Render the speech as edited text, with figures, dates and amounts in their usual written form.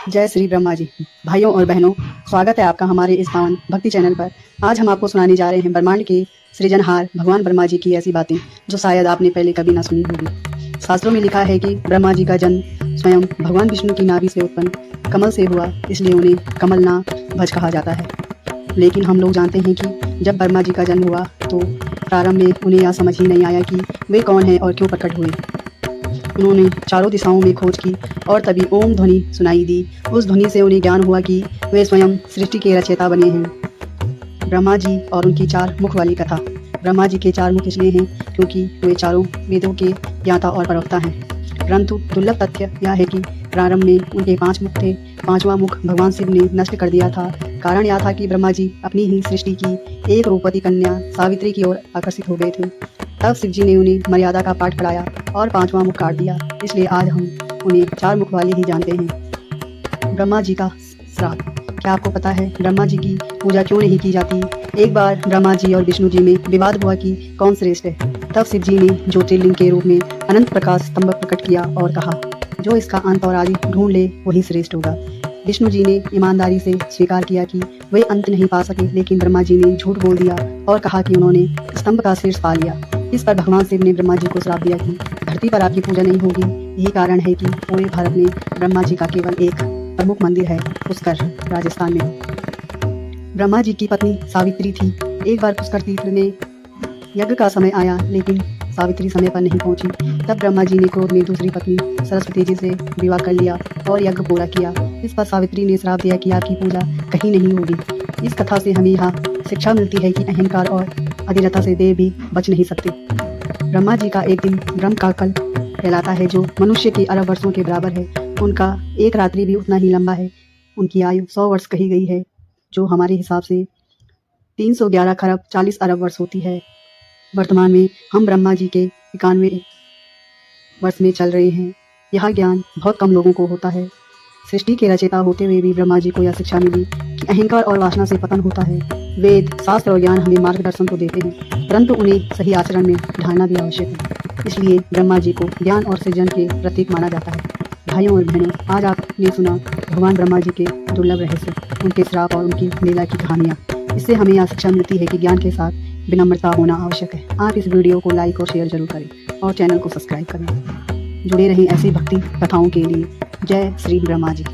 जय श्री ब्रह्मा जी। भाइयों और बहनों, स्वागत है आपका हमारे इस पावन भक्ति चैनल पर। आज हम आपको सुनाने जा रहे हैं ब्रह्मांड के सृजनहार भगवान ब्रह्मा जी की ऐसी बातें जो शायद आपने पहले कभी ना सुनी होगी। शास्त्रों में लिखा है कि ब्रह्मा जी का जन्म स्वयं भगवान विष्णु की नाभि से उत्पन्न कमल से हुआ, इसलिए उन्हें कमलनाभज कहा जाता है। लेकिन हम लोग जानते हैं कि जब ब्रह्मा जी का जन्म हुआ तो प्रारंभ में उन्हें यह समझ ही नहीं आया कि वे कौन हैं और क्यों प्रकट हुए। उन्होंने चारों दिशाओं में खोज की और तभी ओम ध्वनि सुनाई दी। उस ध्वनि से उन्हें ज्ञान हुआ कि वे स्वयं सृष्टि के रचयिता बने हैं। ब्रह्मा जी और उनकी चार मुख वाली कथा। ब्रह्मा जी के चार मुख इसलिए हैं क्योंकि वे चारों वेदों के ज्ञाता और प्रवक्ता हैं। परंतु दुर्लभ तथ्य यह है कि प्रारंभ में उनके 5 मुख थे। 5वां मुख भगवान शिव ने नष्ट कर दिया था। कारण यह था कि ब्रह्मा जी अपनी ही सृष्टि की एक रूपवती कन्या सावित्री की ओर आकर्षित हो गए थे। तब शिव जी ने उन्हें मर्यादा का पाठ पढ़ाया और 5वां मुख काट दिया। इसलिए आज हम उन्हें 4 मुख वाले ही जानते हैं। ब्रह्मा जी का श्राप। क्या आपको पता है ब्रह्मा जी की पूजा क्यों नहीं की जाती? एक बार ब्रह्मा जी और विष्णु जी में विवाद हुआ कि कौन श्रेष्ठ है। तब शिव जी ने ज्योतिर्लिंग के रूप में अनंत प्रकाश स्तंभ प्रकट किया और कहा, जो इसका अंत और आदि ढूंढ ले वही श्रेष्ठ होगा। विष्णु जी ने ईमानदारी से स्वीकार किया कि वे अंत नहीं पा सके, लेकिन ब्रह्मा जी ने झूठ बोल दिया और कहा कि उन्होंने स्तंभ का शीर्ष पा लिया। इस पर भगवान शिव ने ब्रह्मा जी को श्राप दिया कि धरती पर आपकी पूजा नहीं होगी। यही कारण है कि पूरे भारत में ब्रह्मा जी का केवल एक प्रमुख मंदिर है, पुष्कर, राजस्थान में। ब्रह्मा जी की पत्नी सावित्री थी। एक बार पुष्कर तीर्थ में यज्ञ का समय आया, लेकिन सावित्री समय पर नहीं पहुंची। तब ब्रह्मा जी ने क्रोध में दूसरी पत्नी सरस्वती जी से विवाह कर लिया और यज्ञ पूरा किया। इस पर सावित्री ने श्राप दिया कि आपकी पूजा कहीं नहीं होगी। इस कथा से हमें यह शिक्षा मिलती है कि अहंकार और अधिरता से देव भी बच नहीं सकते। ब्रह्मा जी का एक दिन ब्रह्म का कल्प कहलाता है, जो मनुष्य के अरब वर्षों के बराबर है। उनका एक रात्रि भी उतना ही लंबा है। उनकी आयु 100 वर्ष कही गई है, जो हमारे हिसाब से 311 खरब 40 अरब वर्ष होती है। वर्तमान में हम ब्रह्मा जी के 91 वर्ष में चल रहे हैं। यह ज्ञान बहुत कम लोगों को होता है। सृष्टि के रचयिता होते हुए भी ब्रह्मा जी को यह शिक्षा मिली कि अहंकार और वासना से पतन होता है। वेद, शास्त्र और ज्ञान हमें मार्गदर्शन तो देते हैं, परंतु उन्हें सही आचरण में ढालना भी आवश्यक है। इसलिए ब्रह्मा जी को ज्ञान और सृजन के प्रतीक माना जाता है। भाइयों और बहनों, आज आपने सुना भगवान ब्रह्मा जी के दुर्लभ रहस्य, उनके श्राप और उनकी लीला की कहानियाँ। इससे हमें यह शिक्षा मिलती है कि ज्ञान के साथ विनम्रता होना आवश्यक है। आप इस वीडियो को लाइक और शेयर जरूर करें और चैनल को सब्सक्राइब करें। जुड़े रहें ऐसी भक्ति कथाओं के लिए। जय श्री ब्रह्मा जी।